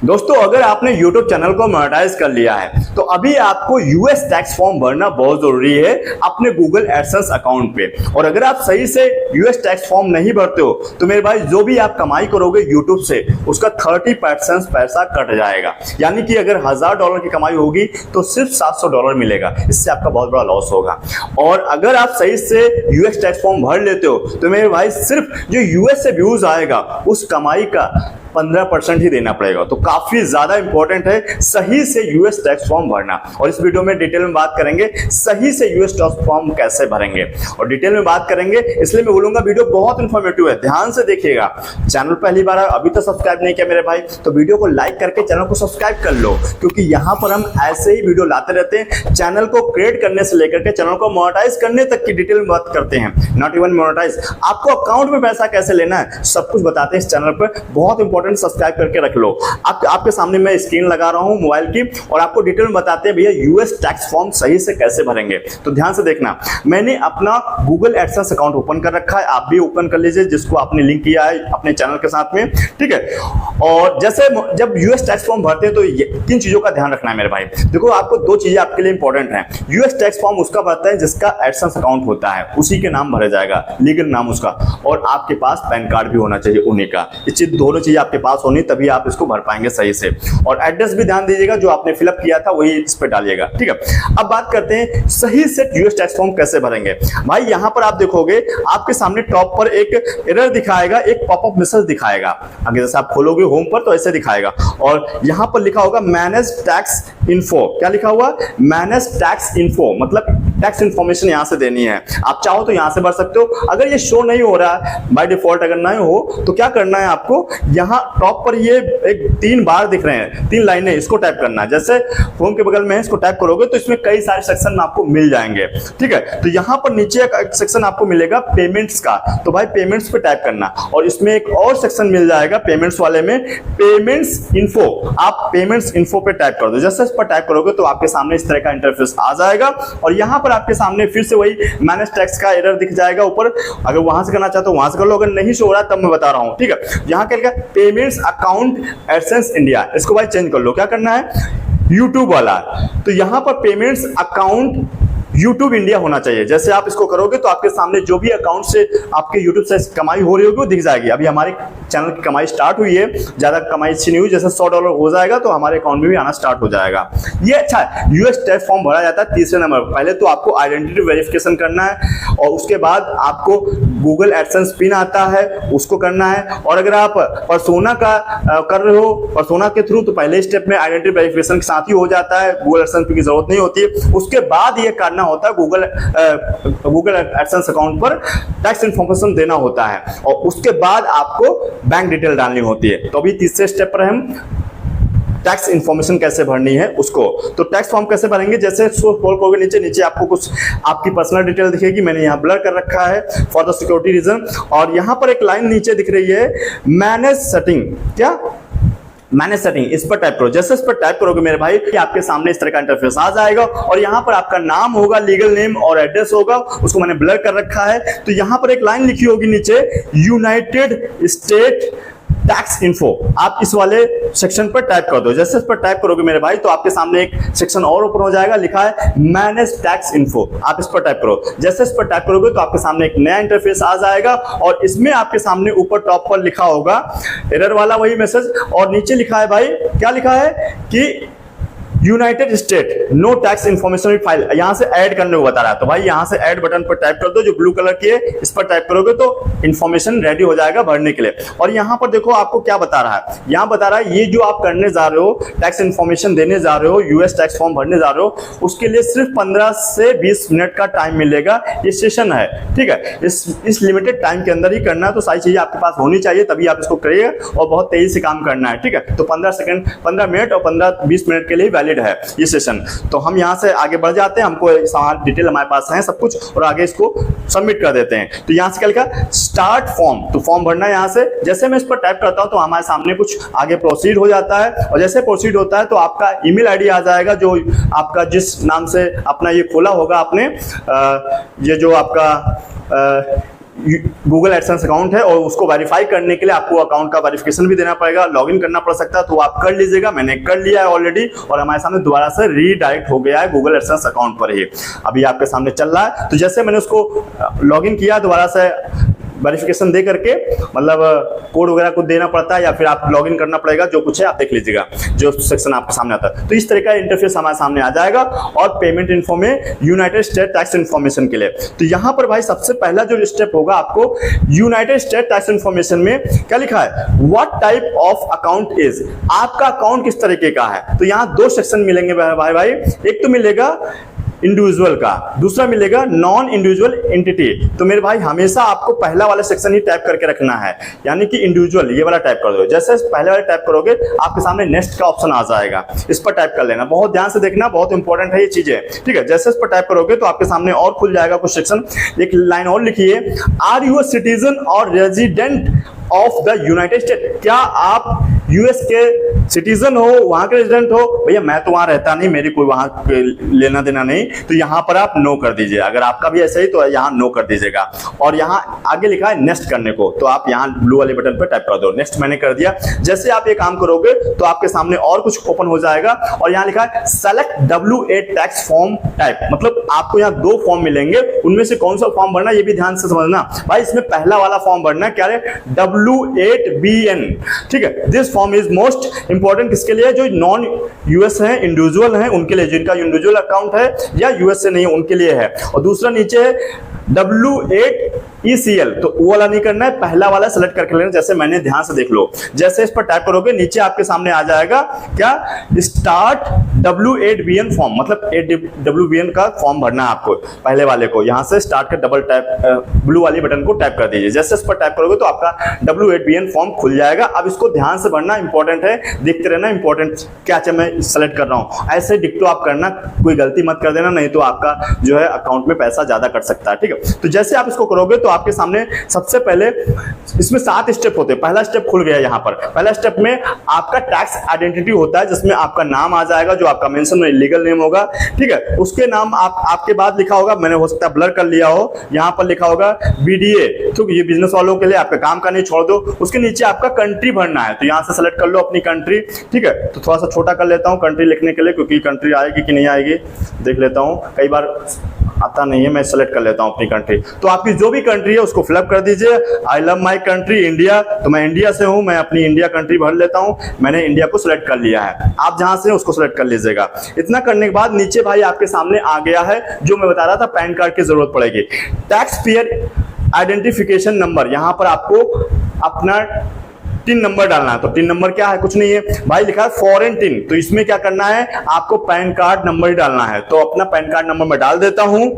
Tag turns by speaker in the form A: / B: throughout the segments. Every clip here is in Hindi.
A: दोस्तों अगर आपने YouTube चैनल को मोनेटाइज कर लिया है तो अभी आपको यूएस टैक्स फॉर्म भरना बहुत जरूरी है अपने गूगल एडसेंस अकाउंट पे। और अगर आप सही से यूएस टैक्स फॉर्म नहीं भरते हो तो मेरे भाई जो भी आप कमाई करोगे YouTube से उसका 30% पैसा कट जाएगा। यानी कि अगर $1000 की कमाई होगी तो सिर्फ $700 मिलेगा, इससे आपका बहुत बड़ा लॉस होगा। और अगर आप सही से यूएस टैक्स फॉर्म भर लेते हो तो मेरे भाई सिर्फ जो यूएस से व्यूज आएगा उस कमाई का 15% ही देना पड़ेगा। तो काफी ज्यादा इंपॉर्टेंट है सही से यूएस टैक्स फॉर्म भरना। और इस वीडियो में डिटेल में बात करेंगे सही से यूएस टैक्स फॉर्म कैसे भरेंगे और डिटेल में बात करेंगे, इसलिए मैं बोलूंगा वीडियो बहुत इंफॉर्मेटिव है, ध्यान से देखिएगा। चैनल पहली बार अभी तक सब्सक्राइब नहीं किया मेरे भाई तो वीडियो को लाइक करके चैनल को सब्सक्राइब कर लो, क्योंकि यहाँ पर हम ऐसे ही वीडियो लाते रहते हैं। चैनल को क्रिएट करने से लेकर के चैनल को मोनेटाइज करने तक की डिटेल में बात करते हैं। नॉट इवन मोनेटाइज, आपको अकाउंट में पैसा कैसे लेना है सब कुछ बताते हैं इस चैनल पर। बहुत इंपॉर्टेंट, सब्सक्राइब करके रख लो। आपके सामने मैं स्क्रीन लगा रहा हूं मोबाइल की और आपको डिटेल में बताते हैं भैया यूएस टैक्स फॉर्म सही से कैसे भरेंगे। तो ध्यान से देखना, मैंने अपना गूगल एडसेंस अकाउंट ओपन कर रखा है, आप भी ओपन कर लीजिए जिसको आपने लिंक किया है अपने चैनल के साथ में, ठीक है। और जैसे जब यूएस टैक्स फॉर्म भरते हैं तो किन चीजों का ध्यान रखना है मेरे भाई। देखो आपको दो चीजें आपके लिए इंपॉर्टेंट हैं। यूएस टैक्स फॉर्म उसका भरता है जिसका एडसेंस अकाउंट होता है, उसी के नाम भरा जाएगा, लीगल नाम उसका, और आपके पास पैन कार्ड भी होना चाहिए उन्हीं का। ये दोनों चीजें आपके पास होनी तभी आप इसको भर पाएंगे सही से। और एड्रेस भी ध्यान दीजिएगा, जो आपने फिलअप किया था वही इस पे डालिएगा, ठीक है। अब बात करते हैं सही से यूएस टैक्स फॉर्म कैसे भरेंगे। भाई यहां पर आप देखोगे आपके सामने टॉप पर एक एरर दिखाएगा, एक पॉपअप मैसेज दिखाएगा। आगे जैसे आप खोलोगे होम पर तो ऐसे दिखाएगा और यहां पर लिखा होगा मैनेज टैक्स इन्फो। क्या लिखा हुआ? मैनेज टैक्स इन्फो, मतलब टैक्स इन्फॉर्मेशन यहां से देनी है। आप चाहो तो यहां से भर सकते हो। अगर ये शो नहीं हो रहा है बाय डिफॉल्ट, अगर नहीं हो तो क्या करना है आपको, यहां टॉप पर ये एक 3 बार दिख रहे हैं, 3 लाइनें, इसको टाइप करना है। जैसे होम के बगल में है, इसको टाइप करोगे तो इसमें कई सारे सेक्शन आपको मिल जाएंगे, ठीक है। तो यहां पर नीचे एक सेक्शन आपको मिलेगा पेमेंट्स का, तो भाई पेमेंट्स पे टाइप करना। और इसमें एक और सेक्शन मिल जाएगा पेमेंट्स वाले में, पेमेंट्स इन्फो। आप पेमेंट्स इन्फो पे टाइप कर दो। जैसे इस पर टाइप करोगे तो आपके सामने इस तरह का इंटरफेस आ जाएगा और यहां पर आपके सामने फिर से वही मैनेज टैक्स का एरर दिख जाएगा ऊपर। अगर वहां से करना चाहते हो वहां से कर लो, अगर नहीं शो हो रहा तब मैं बता रहा हूं, ठीक है। यहां क्या लिखा? पेमेंट्स अकाउंट एडसेंस इंडिया, इसको भाई चेंज कर लो। क्या करना है? यूट्यूब वाला, तो यहां पर पेमेंट्स अकाउंट YouTube इंडिया होना चाहिए। जैसे आप इसको करोगे तो आपके सामने जो भी अकाउंट से आपके YouTube से कमाई हो रही होगी वो दिख जाएगी। अभी हमारे चैनल की कमाई स्टार्ट हुई है, ज्यादा कमाई अच्छी नहीं हुई, जैसे $100 हो जाएगा तो हमारे अकाउंट में भी आना स्टार्ट हो जाएगा। ये अच्छा है। यूएस टैक्स फॉर्म भरा जाता है तीसरे नंबर। पहले तो आपको आइडेंटिटी वेरिफिकेशन करना है और उसके बाद आपको गूगल एडसेंस पिन आता है उसको करना है। और अगर आप पर्सोना का कर रहे हो, पर्सोना के थ्रू, तो पहले स्टेप में आइडेंटिटी वेरिफिकेशन के साथ ही हो जाता है, गूगल एडसेंस पिन की जरूरत नहीं होती है। उसके बाद ये करना होता है गूगल एडसेंस अकाउंट पर टैक्स इन्फॉर्मेशन देना होता है और उसके बाद आपको बैंक डिटेल डालनी होती है। तो अभी तीसरे स्टेप पर हम टैक्स इन्फॉर्मेशन कैसे भरनी है उसको। तो टैक्स फॉर्म कैसे भरेंगे, जैसे स्क्रॉल करोगे नीचे नीचे आपको कुछ आपकी पर्सनल डिटेल दिखेगी। मैंने यहाँ ब्लर कर रखा है फॉर द सिक्योरिटी रीजन। और यहाँ पर एक लाइन नीचे दिख रही है मैनेज सेटिंग। क्या? मैनेज सेटिंग, इस पर टाइप करो। जैसे इस पर टाइप करोगे मेरे भाई आपके सामने इस तरह का इंटरफेस आ जाएगा और यहाँ पर आपका नाम होगा, लीगल नेम और एड्रेस होगा, उसको मैंने ब्लर कर रखा है। तो यहाँ पर एक लाइन लिखी होगी नीचे, यूनाइटेड स्टेट टैक्स इन्फो। आप इस वाले सेक्शन पर टाइप कर दो। जैसे इस पर टाइप करोगे मेरे भाई तो आपके सामने एक सेक्शन और ओपन हो जाएगा, लिखा है मैनेज टैक्स इन्फो। आप इस पर टाइप करो। जैसे इस पर टाइप करोगे तो आपके सामने एक नया इंटरफेस आ जाएगा और इसमें आपके सामने ऊपर टॉप पर लिखा होगा एरर वाला वही मैसेज, और नीचे लिखा है भाई, क्या लिखा है कि United State no tax information file, यहां से ऐड करने को बता रहा है। तो भाई यहां से ऐड बटन पर टाइप कर दो, जो ब्लू कलर की है, इस पर टाइप करोगे तो इन्फॉर्मेशन रेडी हो जाएगा भरने के लिए। और यहां पर देखो आपको क्या बता रहा है, यहां बता रहा है ये जो आप करने जा रहे हो, टैक्स इन्फॉर्मेशन देने जा रहे हो, यूएस टैक्स फॉर्म भरने जा रहे हो, उसके लिए सिर्फ 15 से 20 मिनट का टाइम मिलेगा। ये सेशन है, ठीक है। इस लिमिटेड टाइम के अंदर ही करना है। तो सारी चीजें आपके पास होनी चाहिए तभी आप इसको करिए और बहुत तेजी से काम करना है, ठीक है। तो 15 मिनट और 15-20 मिनट के लिए वैलिड है ये सेशन। तो हम यहां से आगे बढ़ जाते हैं, हमको डिटेल हमारे पास है सब कुछ, और आगे इसको सबमिट कर देते हैं। तो यहां से क्या लिखा? Start form. तो फॉर्म भरना है यहां से। जैसे मैं इस पर टाइप करता हूं तो हमारे सामने कुछ आगे प्रोसीड हो जाता है और जैसे प्रोसीड होता है तो आपका ईमेल आईडी आ जाएगा, जो आपका जिस नाम से अपना ये खोला होगा आपने, ये जो आपका गूगल एडसेंस अकाउंट है और उसको वेरीफाई करने के लिए आपको अकाउंट का वेरिफिकेशन भी देना पड़ेगा, लॉगिन करना पड़ सकता है, तो आप कर लीजिएगा। मैंने कर लिया है ऑलरेडी और हमारे सामने दोबारा से रीडायरेक्ट हो गया है गूगल एडसेंस अकाउंट पर ही, अभी आपके सामने चल रहा है। तो जैसे मैंने उसको लॉगिन किया दोबारा से वेरिफिकेशन दे करके, मतलब कोड वगैरह को देना पड़ता है या फिर आप लॉगिन करना पड़ेगा, जो कुछ है आप देख लीजिएगा जो सेक्शन आपके सामने आता है। तो इस तरह का इंटरफेस हमारे सामने आ जाएगा और पेमेंट इन्फो में यूनाइटेड स्टेट टैक्स इन्फॉर्मेशन के लिए। तो यहां पर भाई सबसे पहला जो स्टेप होगा आपको यूनाइटेड स्टेट टैक्स इन्फॉर्मेशन में क्या लिखा है, what type of account is, आपका अकाउंट किस तरीके का है। तो यहां दो सेक्शन मिलेंगे भाई, एक तो मिलेगा इंडिविजुअल का, दूसरा मिलेगा नॉन इंडिविजुअल एंटिटी। तो मेरे भाई हमेशा आपको पहला वाला सेक्शन ही टाइप करके रखना है, यानी कि इंडिविजुअल ये वाला टाइप कर दो। जैसे पहले वाला टाइप करोगे आपके सामने नेक्स्ट का ऑप्शन आ जाएगा, इस पर टाइप कर लेना, बहुत ध्यान से देखना, बहुत इंपॉर्टेंट है ये चीजें, ठीक है। जैसे इस पर टाइप करोगे तो आपके सामने और खुल जाएगा कुछ सेक्शन। एक लाइन और लिखिए, आर यू अ सिटीजन और resident of the United state, क्या आप यूएस के सिटीजन हो, वहां के रेजिडेंट हो। भैया मैं तो वहां रहता नहीं, मेरी कोई वहां लेना देना नहीं, तो यहां पर आप नो कर दीजिए। अगर आपका भी ऐसा ही तो यहां नो कर दीजिएगा। और यहां आगे लिखा है नेक्स्ट करने को, तो आप यहां ब्लू वाले बटन पर टाइप कर दो, नेक्स्ट मैंने कर दिया। जैसे आप ये काम करोगे तो आपके सामने और कुछ ओपन हो जाएगा और यहां लिखा है select W8 tax form type, मतलब आपको यहां दो फॉर्म मिलेंगे, उनमें से कौन सा फॉर्म भरना ये भी ध्यान से समझना भाई। इसमें पहला वाला फॉर्म भरना क्या है, W8BN, ठीक है। This form is most important किसके लिए, जो नॉन यूएस है, इंडिविजुअल है उनके लिए, जिनका इंडिविजुअल अकाउंट है या यूएस से नहीं उनके लिए है। और दूसरा नीचे है W8ECL, तो वो वाला नहीं करना है, पहला वाला सेलेक्ट करके लेना। जैसे मैंने, ध्यान से देख लो, जैसे इस पर टाइप करोगे नीचे आपके सामने आ जाएगा क्या, स्टार्ट W8BN फॉर्म, मतलब WBN का फॉर्म भरना है आपको, पहले वाले को। यहां से स्टार्ट का डबल टाइप ब्लू वाले बटन को टाइप कर दीजिए। जैसे इस पर टाइप करोगे तो आपका W8BN फॉर्म खुल जाएगा। अब इसको ध्यान से भरना, इंपॉर्टेंट है, देखते रहना इंपॉर्टेंट क्या मैं सेलेक्ट कर रहा हूं। ऐसे डिक्टो आप करना, कोई गलती मत कर देना, नहीं तो आपका जो है अकाउंट में पैसा ज्यादा कट सकता है, ठीक है। तो जैसे आप इसको करोगे तो आपके सामने सबसे पहले इसमें 7 स्टेप होते हैं। पहला स्टेप खुल गया यहाँ पर। पहला स्टेप में आपका टैक्स आइडेंटिटी होता है, जिसमें आपका नाम आ जाएगा, जो आपका मेंशन में लीगल नेम होगा, ठीक है। उसके नाम आपके बाद लिखा होगा, मैंने हो सकता है ब्लर कर लिया हो, यहाँ पर लिखा होगा BDA, तो ये बिजनेस वालों के लिए, आपके काम का नहीं, छोड़ दो। उसके नीचे आपका कंट्री भरना है, तो यहाँ से सेलेक्ट कर लो अपनी कंट्री, ठीक है। तो थोड़ा सा छोटा कर लेता हूँ कंट्री लिखने के लिए, क्योंकि कंट्री आएगी कि नहीं आएगी देख लेता हूँ, कई बार आता नहीं है, मैं सेलेक्ट कर लेता हूं अपनी कंट्री। तो आपकी जो भी कंट्री है उसको फिलअप कर दीजिए। I love my country India, तो मैं इंडिया से हूं, मैं अपनी इंडिया कंट्री भर लेता हूं। मैंने इंडिया को सिलेक्ट कर लिया है, आप जहां से उसको सिलेक्ट कर लीजिएगा। इतना करने के बाद नीचे भाई आपके सामने आ गया है जो मैं बता रहा था, पैन कार्ड की जरूरत पड़ेगी। टैक्स पेयर आइडेंटिफिकेशन नंबर, यहां पर आपको अपना टिन नंबर डालना है। तो टिन नंबर क्या है, कुछ नहीं है भाई, लिखा है फॉरेन टिन, तो इसमें क्या करना है, आपको पैन कार्ड नंबर ही डालना है। तो अपना पैन कार्ड नंबर मैं डाल देता हूं।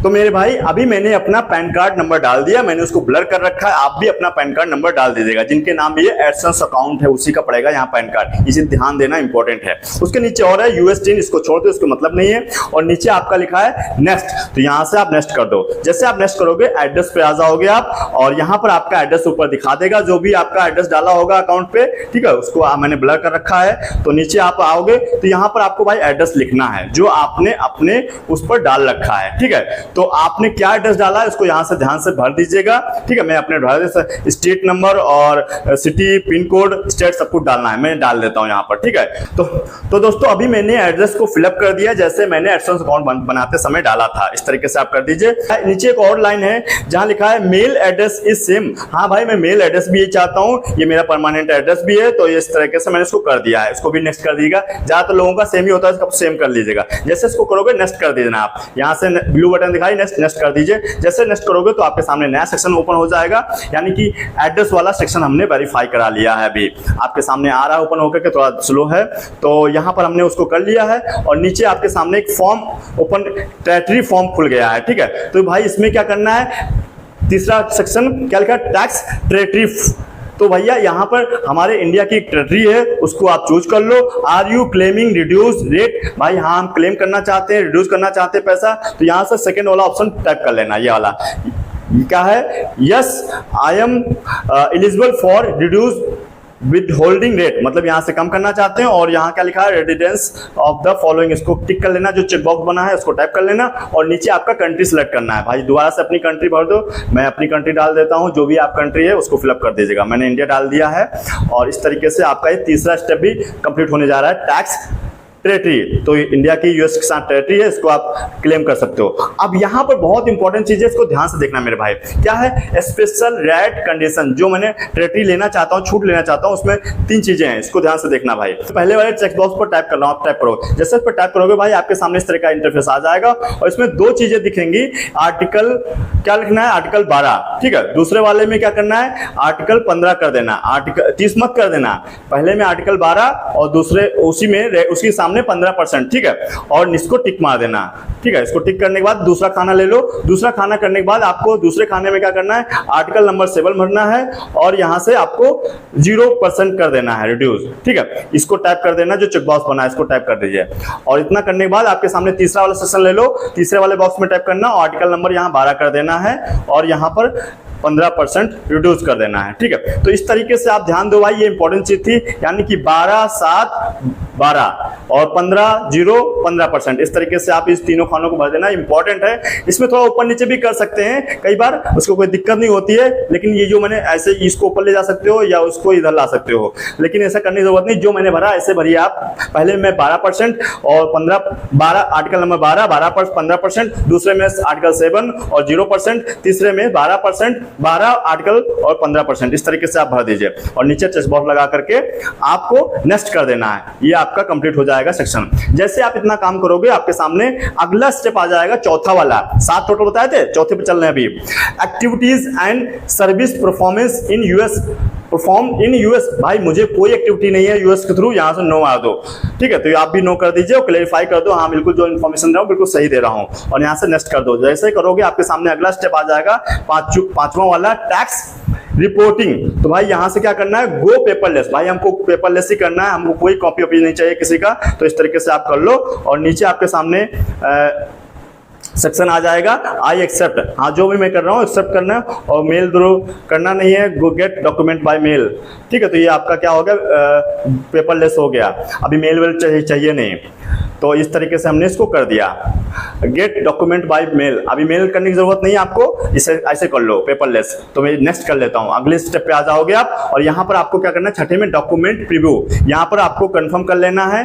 A: तो मेरे भाई अभी मैंने अपना पैन कार्ड नंबर डाल दिया, मैंने उसको ब्लर कर रखा है, आप भी अपना पैन कार्ड नंबर डाल दीजिएगा। जिनके नाम ये एडसेंस अकाउंट है उसी का पड़ेगा यहाँ पैन कार्ड, इसे ध्यान देना इंपॉर्टेंट है। उसके नीचे और है यूएस टिन, इसको छोड़ दो, इसको मतलब नहीं है। और नीचे आपका लिखा है नेक्स्ट, तो यहाँ से आप नेक्स्ट कर दो। जैसे आप नेक्स्ट करोगे एड्रेस पे आ जाओगे आप, और यहाँ पर आपका एड्रेस ऊपर दिखा देगा, जो भी आपका एड्रेस डाला होगा अकाउंट पे, ठीक है, उसको मैंने ब्लर कर रखा है। तो नीचे आप आओगे तो यहाँ पर आपको भाई एड्रेस लिखना है जो आपने अपने उस पर डाल रखा है, ठीक है। तो आपने क्या एड्रेस डाला है उसको यहाँ से ध्यान से भर दीजिएगा, ठीक है। मैं अपने स्टेट नंबर और सिटी, पिन कोड, स्टेट सब कुछ डालना है, मैं डाल देता हूँ यहाँ पर, ठीक है। तो दोस्तों अभी मैंने एड्रेस को फिलअप कर दिया, जैसे मैंने एडसेंस अकाउंट बनाते समय डाला था, इस तरीके से आप कर दीजिए। नीचे एक और लाइन है जहां लिखा है मेल एड्रेस इज सेम। हाँ भाई मैं मेल एड्रेस भी चाहता हूँ, ये मेरा परमानेंट एड्रेस भी है, तो इस तरीके से मैंने इसको कर दिया है। इसको भी नेक्स्ट कर दीजिएगा, ज्यादातर लोगों का सेम ही होता है, इसको सेम कर लीजिएगा। जैसे इसको करोगे नेक्स्ट कर दीजिए आप, यहाँ से ब्लू बटन दिखाई, नेक्स्ट नेक्स्ट कर दीजिए। जैसे नेक्स्ट करोगे तो आपके सामने नया सेक्शन ओपन हो जाएगा, यानी कि एड्रेस वाला सेक्शन हमने वेरीफाई करा लिया है। अभी आपके सामने आ रहा है ओपन होकर के, थोड़ा स्लो है, तो यहाँ पर हमने उसको कर लिया है। और नीचे आपके सामने एक फॉर्म ओपन, टेरिटरी फॉर्म खुल गया है, ठीक है। तो भाई इसमें क्या करना है, तीसरा सेक्शन क्या लिखा है, टैक्स टेरिटरी। तो भैया यहाँ पर हमारे इंडिया की एक टेरिटरी है, उसको आप चूज कर लो। Are you claiming reduce rate, भाई हाँ हम क्लेम करना चाहते हैं, रिड्यूस करना चाहते हैं पैसा, तो यहाँ से सेकेंड वाला ऑप्शन टाइप कर लेना, ये वाला क्या है, yes I am eligible for reduce with holding rate मतलब यहाँ से कम करना चाहते हैं, और यहाँ क्या लिखा है, रेजिडेंस ऑफ द फॉलोइंग, इसको टिक कर लेना, जो चेक बॉक्स बना है उसको टाइप कर लेना, और नीचे आपका कंट्री सिलेक्ट करना है। भाई दोबारा से अपनी कंट्री भर दो, मैं अपनी कंट्री डाल देता हूँ, जो भी आप कंट्री है उसको फिलअप कर दीजिएगा। मैंने इंडिया डाल दिया है, और इस तरीके से आपका ये तीसरा स्टेप भी कंप्लीट होने जा रहा है, टैक्स टेरिटरी। तो इंडिया की यूएस के साथ टेरिटरी है, इसको आप क्लेम कर सकते हो। अब यहाँ पर बहुत इंपॉर्टेंट चीज है, इसको ध्यान से देखना मेरे भाई। क्या है, स्पेशल रेट कंडीशन, जो मैंने टेरिटरी लेना चाहता हूँ, छूट लेना चाहता हूँ, उसमें 3 चीजें हैं, इसको ध्यान से देखना भाई। तो पहले वाले चेक बॉक्स पर टाइप करना, आप टाइप करो, जैसे इस पर टाइप करोगे भाई आपके सामने इस तरह का इंटरफेस आ जाएगा, और इसमें 2 चीजें दिखेंगी। आर्टिकल क्या लिखना है, आर्टिकल 12, ठीक है। दूसरे वाले में क्या करना है, आर्टिकल 15 कर देना, आर्टिकल 30 मत कर देना, पहले में आर्टिकल 12 और दूसरे उसी में उसके सामने 15%, ठीक है, और इसको टिक मार देना, ठीक है। इसको टिक करने के बाद दूसरा खाना ले लो, दूसरा खाना करने के बाद आपको दूसरे खाने में क्या करना है, आर्टिकल नंबर 7 भरना है, और यहां से आपको 0% कर देना है, रिड्यूस, ठीक है। इसको टाइप कर देना, जो चेक बॉक्स बना है इसको टाइप कर दीजिए, और इतना करने के बाद आपके सामने तीसरा वाला सेक्शन ले लो, तीसरे वाले बॉक्स में टाइप करना, और आर्टिकल नंबर यहाँ 12 कर देना है, और यहाँ पर 15% रिड्यूस कर देना है, ठीक है। तो इस तरीके से आप ध्यान दो भाई, ये इंपॉर्टेंट चीज थी, यानी कि 12, 7, 12 और 15, 0, 15%, इस तरीके से आप इस तीनों खानों को भर देना, इंपॉर्टेंट है। इसमें थोड़ा ऊपर नीचे भी कर सकते हैं कई बार, उसको कोई दिक्कत नहीं होती है, लेकिन ये जो मैंने ऐसे इसको ऊपर ले जा सकते हो या उसको इधर ला सकते हो, लेकिन ऐसा करने की जरूरत नहीं, जो मैंने भरा ऐसे भरिए आप। पहले में 12% और 12 आर्टिकल नंबर 12, 15%, दूसरे में आर्टिकल 7 और 0%, तीसरे में 12%, 12 आर्टिकल और 15%, इस तरीके से आप भर दीजिए, और नीचे चेक बॉक्स लगा करके आपको नेक्स्ट कर देना है। ये आपका कंप्लीट हो जाएगा सेक्शन। जैसे आप इतना काम करोगे, आपके सामने अगला स्टेप आ जाएगा, चौथा वाला। 7 टोटल बताए थे, चौथे पे चल रहे हैं अभी। Activities and service performance in US, perform in US. भाई मुझे कोई एक्टिविटी नहीं है यूएस के थ्रू, यहां से नो मार दो, ठीक है। तो आप भी नो कर दीजिए और क्लेरिफाई कर दो, हाँ बिल्कुल जो इन्फॉर्मेशन दे रहा हूं बिल्कुल सही दे रहा हूं, और यहां से नेक्स्ट कर दो। जैसे करोगे आपके सामने अगला स्टेप आ जाएगा, पांचवा वाला, टैक्स रिपोर्टिंग। तो भाई यहां से क्या करना है, गो पेपरलेस। भाई हमको पेपरलेस ही करना है, हमको कोई कॉपी वॉपी नहीं चाहिए किसी का, तो इस तरीके से आप कर लो, और नीचे आपके सामने सेक्शन आ जाएगा, आई एक्सेप्ट, हाँ जो भी मैं कर रहा हूँ एक्सेप्ट करना है, और मेल थ्रू करना नहीं है, go get document by mail, ठीक है। तो ये आपका क्या हो गया, पेपरलेस हो गया, अभी मेल वेल चाहिए नहीं, तो इस तरीके से हमने इसको कर दिया। गेट डॉक्यूमेंट बाय मेल, अभी मेल करने की जरूरत नहीं है आपको, इसे ऐसे कर लो पेपरलेस। तो मैं नेक्स्ट कर लेता हूं, अगले स्टेप पे आ जाओगे आप, और यहां पर आपको क्या करना है, छठे में डॉक्यूमेंट प्रीव्यू, यहां पर आपको कंफर्म कर लेना है।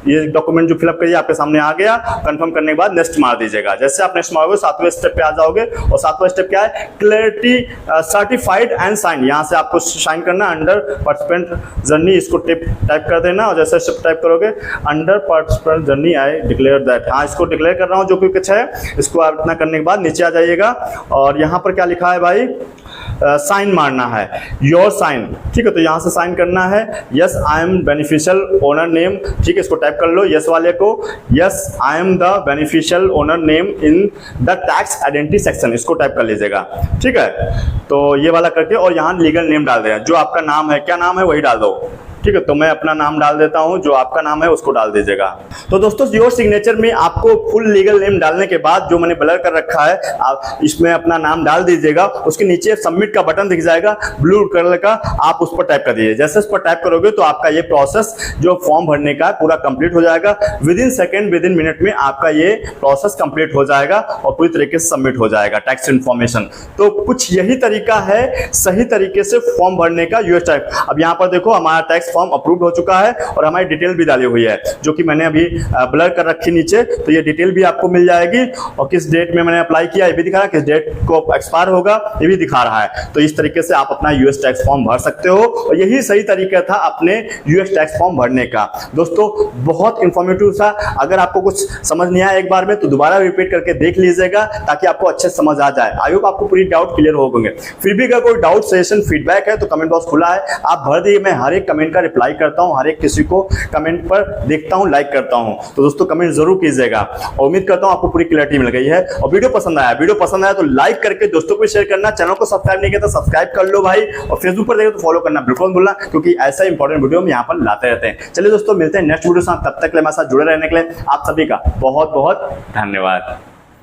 A: ये डॉक्यूमेंट जो फिलअप करिए आपके सामने आ गया, कंफर्म करने के बाद नेक्स्ट मार दीजिएगा। जैसे आप नेक्स्ट मारोगे 7वें स्टेप पे आ जाओगे, और 7वां स्टेप क्या है, क्लैरिटी सर्टिफाइड एंड साइन, यहां से आपको साइन करना, अंडर पार्टिसिपेंट जर्नी, इसको टाइप कर देना, और जैसे स्टेप टाइप करोगे, under participant journey I declare that, हाँ इसको डिक्लेयर कर रहा हूं जो भी कुछ है, इसको आप इतना करने के बाद नीचे आ जाइएगा, और यहां पर क्या लिखा है भाई, साइन मारना है, योर साइन, ठीक है। तो यहां से साइन करना है, yes I am beneficial owner name, ठीक है, इसको टाइप कर लो, यस वाले को, yes I am the beneficial owner name in the tax identity section, इसको टाइप कर लीजिएगा, ठीक है। तो ये वाला करके, और यहां लीगल नेम डाल देना, जो आपका नाम है, क्या नाम है वही डाल दो, ठीक है। तो मैं अपना नाम डाल देता हूं, जो आपका नाम है उसको डाल दीजिएगा। तो दोस्तों योर सिग्नेचर में आपको फुल लीगल नेम डालने के बाद, जो मैंने ब्लर कर रखा है, आप इसमें अपना नाम डाल दीजिएगा, उसके नीचे सबमिट का बटन दिख जाएगा ब्लू कलर का, आप उस पर टाइप कर दीजिए। जैसे उस पर टाइप करोगे तो आपका ये प्रोसेस जो फॉर्म भरने का पूरा कंप्लीट हो जाएगा, with in second, with in minute में आपका ये प्रोसेस कंप्लीट हो जाएगा, और पूरी तरीके से सबमिट हो जाएगा टैक्स इन्फॉर्मेशन। तो कुछ यही तरीका है सही तरीके से फॉर्म भरने का यूएस टैक्स। अब यहाँ पर देखो हमारा टैक्स फॉर्म अप्रूव्ड हो चुका है, और हमारी डिटेल भी डाली हुई है, जो कि मैंने अभी ब्लर कर रखी नीचे, तो ये डिटेल भी आपको मिल जाएगी, और किस डेट में मैंने अप्लाई किया ये भी दिखा रहा है, किस डेट को एक्सपायर होगा ये भी दिखा रहा है। तो इस तरीके से आप अपना यूएस टैक्स फॉर्म भर सकते हो, और यही सही तरीका था अपने यूएस टैक्स फॉर्म भरने का। दोस्तों बहुत इंफॉर्मेटिव था, अगर आपको कुछ समझ नहीं आया एक बार में तो दोबारा रिपीट करके देख लीजिएगा, ताकि आपको अच्छे से समझ आ जाए। आई होप आपको पूरी डाउट क्लियर हो गए। फिर भी अगर कोई डाउट, सजेशन, फीडबैक है तो कमेंट बॉक्स खुला है, आप भर दिए, मैं हर एक कमेंट का रिप्लाई करता हूं, हर एक किसी को कमेंट पर देखता हूं, लाइक करता हूं। तो दोस्तों कमेंट जरूर कीजिएगा, और उम्मीद करता हूं आपको पूरी क्लैरिटी मिल गई है। और वीडियो पसंद आया तो लाइक करके दोस्तों को शेयर करना, चैनल को सब्सक्राइब नहीं किया तो सब्सक्राइब कर लो भाई, और फेसबुक पर देखे तो फॉलो करना बिल्कुल मत भूलना, क्योंकि ऐसा इंपॉर्टेंट वीडियो हम यहाँ पर लाते रहते हैं। चलिए दोस्तों मिलते हैं नेक्स्ट वीडियो साथ, तब तक हमारे साथ जुड़े रहने के लिए आप सभी का बहुत बहुत धन्यवाद।